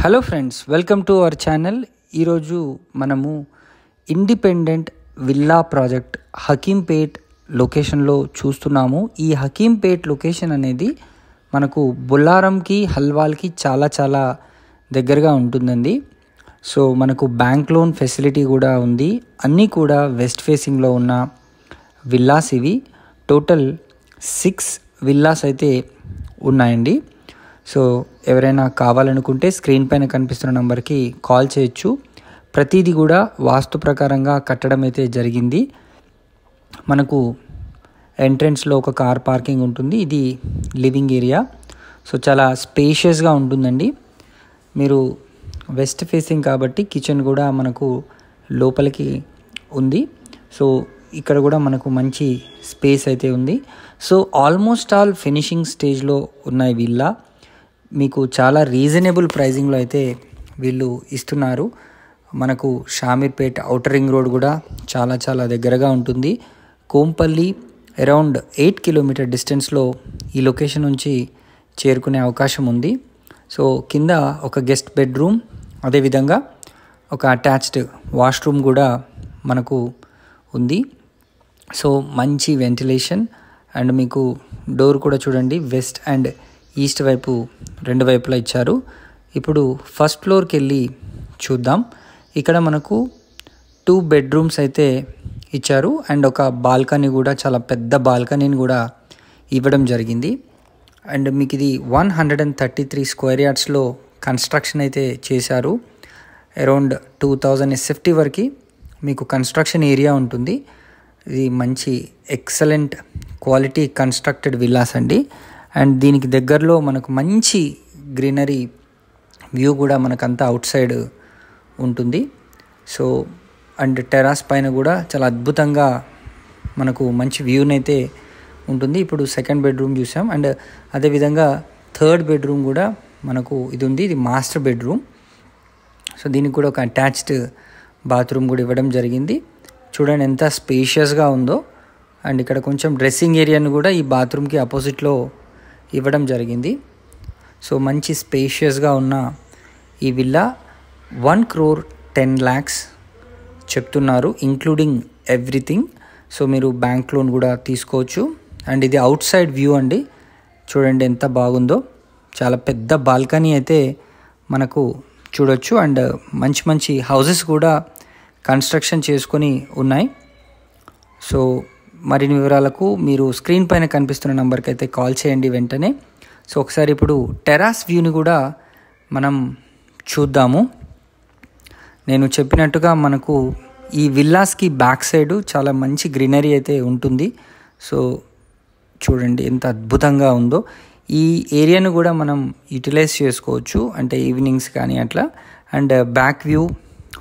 Hello friends, welcome to our channel. ఈరోజు మనము independent villa project Hakimpet లొకేషన్లో చూస్తున్నాము. ఈ హకీంపేట్ లొకేషన్ అనేది మనకు బొల్లారంకి హల్వాల్కి చాలా దగ్గరగా ఉంటుందండి. సో మనకు బ్యాంక్ లోన్ ఫెసిలిటీ కూడా ఉంది. అన్నీ కూడా వెస్ట్ ఫేసింగ్లో ఉన్న విల్లాస్. ఇవి టోటల్ 6 విల్లాస్ అయితే ఉన్నాయండి. సో ఎవరైనా కావాలనుకుంటే స్క్రీన్ పైన కనిపిస్తున్న నెంబర్కి కాల్ చేయొచ్చు. ప్రతిదీ కూడా వాస్తు ప్రకారంగా కట్టడం అయితే జరిగింది. మనకు ఎంట్రన్స్లో ఒక కార్ పార్కింగ్ ఉంటుంది. ఇది లివింగ్ ఏరియా. సో చాలా స్పేషియస్గా ఉంటుందండి. మీరు వెస్ట్ ఫేసింగ్ కాబట్టి కిచెన్ కూడా మనకు లోపలికి ఉంది. సో ఇక్కడ కూడా మనకు మంచి స్పేస్ అయితే ఉంది. సో ఆల్మోస్ట్ ఆల్ ఫినిషింగ్ స్టేజ్లో ఉన్న విల్లా మీకు చాలా రీజనబుల్ ప్రైజింగ్లో అయితే వీళ్ళు ఇస్తున్నారు. మనకు షామీర్పేట్ ఔటర్ రింగ్ రోడ్ కూడా చాలా దగ్గరగా ఉంటుంది. కోంపల్లి అరౌండ్ 8 కిలోమీటర్ డిస్టెన్స్లో ఈ లొకేషన్ నుంచి చేరుకునే అవకాశం ఉంది. సో కింద ఒక గెస్ట్ బెడ్రూమ్, అదేవిధంగా ఒక అటాచ్డ్ వాష్రూమ్ కూడా మనకు ఉంది. సో మంచి వెంటిలేషన్ అండ్ మీకు డోర్ కూడా చూడండి, వెస్ట్ అండ్ ఈస్ట్ వైపు 2 వైపులా ఇచ్చారు. ఇప్పుడు ఫస్ట్ ఫ్లోర్కి వెళ్ళి చూద్దాం. ఇక్కడ మనకు 2 బెడ్రూమ్స్ అయితే ఇచ్చారు అండ్ ఒక బాల్కనీ కూడా, చాలా పెద్ద బాల్కనీని కూడా ఇవ్వడం జరిగింది. అండ్ మీకు ఇది 133 స్క్వేర్ యార్డ్స్లో కన్స్ట్రక్షన్ అయితే చేశారు. అరౌండ్ 2000 SFT వరకు మీకు కన్స్ట్రక్షన్ ఏరియా ఉంటుంది. ఇది మంచి ఎక్సలెంట్ క్వాలిటీ కన్స్ట్రక్టెడ్ విల్లాస్ అండి. అండ్ దీనికి దగ్గరలో మనకు మంచి గ్రీనరీ వ్యూ కూడా మనకంతా అవుట్ సైడ్ ఉంటుంది. సో అండ్ టెరాస్ పైన కూడా చాలా అద్భుతంగా మనకు మంచి వ్యూనైతే ఉంటుంది. ఇప్పుడు సెకండ్ బెడ్రూమ్ చూసాం అండ్ అదేవిధంగా థర్డ్ బెడ్రూమ్ కూడా మనకు ఇది ఉంది. ఇది మాస్టర్ బెడ్రూమ్. సో దీనికి కూడా ఒక అటాచ్డ్ బాత్రూమ్ కూడా ఇవ్వడం జరిగింది. చూడండి ఎంత స్పేషియస్గా ఉందో. అండ్ ఇక్కడ కొంచెం డ్రెస్సింగ్ ఏరియాను కూడా ఈ బాత్రూమ్కి ఆపోజిట్లో ఇవ్వడం జరిగింది. సో మంచి స్పేషియస్గా ఉన్న ఈ విల్లా 1,10,00,000 చెప్తున్నారు, ఇంక్లూడింగ్ ఎవ్రీథింగ్. సో మీరు బ్యాంక్ లోన్ కూడా తీసుకోవచ్చు. అండ్ ఇది అవుట్ సైడ్ వ్యూ అండి. చూడండి ఎంత బాగుందో. చాలా పెద్ద బాల్కనీ అయితే మనకు చూడొచ్చు. అండ్ మంచి హౌసెస్ కూడా కన్స్ట్రక్షన్ చేసుకొని ఉన్నాయి. సో మరిన్ని వివరాలకు మీరు స్క్రీన్ పైన కనిపిస్తున్న నెంబర్కి అయితే కాల్ చేయండి వెంటనే. సో ఒకసారి ఇప్పుడు టెరాస్ వ్యూని కూడా మనం చూద్దాము. నేను చెప్పినట్టుగా మనకు ఈ విల్లాస్కి బ్యాక్ సైడ్ చాలా మంచి గ్రీనరీ అయితే ఉంటుంది. సో చూడండి ఎంత అద్భుతంగా ఉందో. ఈ ఏరియాను కూడా మనం యూటిలైజ్ చేసుకోవచ్చు, అంటే ఈవినింగ్స్ కానీ అట్లా. And back view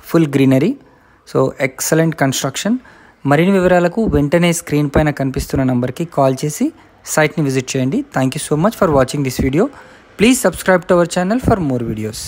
full greenery. So excellent construction. మరిన్ని వివరాలకు వెంటనే స్క్రీన్ పైన కనిపిస్తున్న నంబర్కి కాల్ చేసి సైట్ని విజిట్ చేయండి. Thank you so much for watching this video. Please subscribe to our channel for more videos.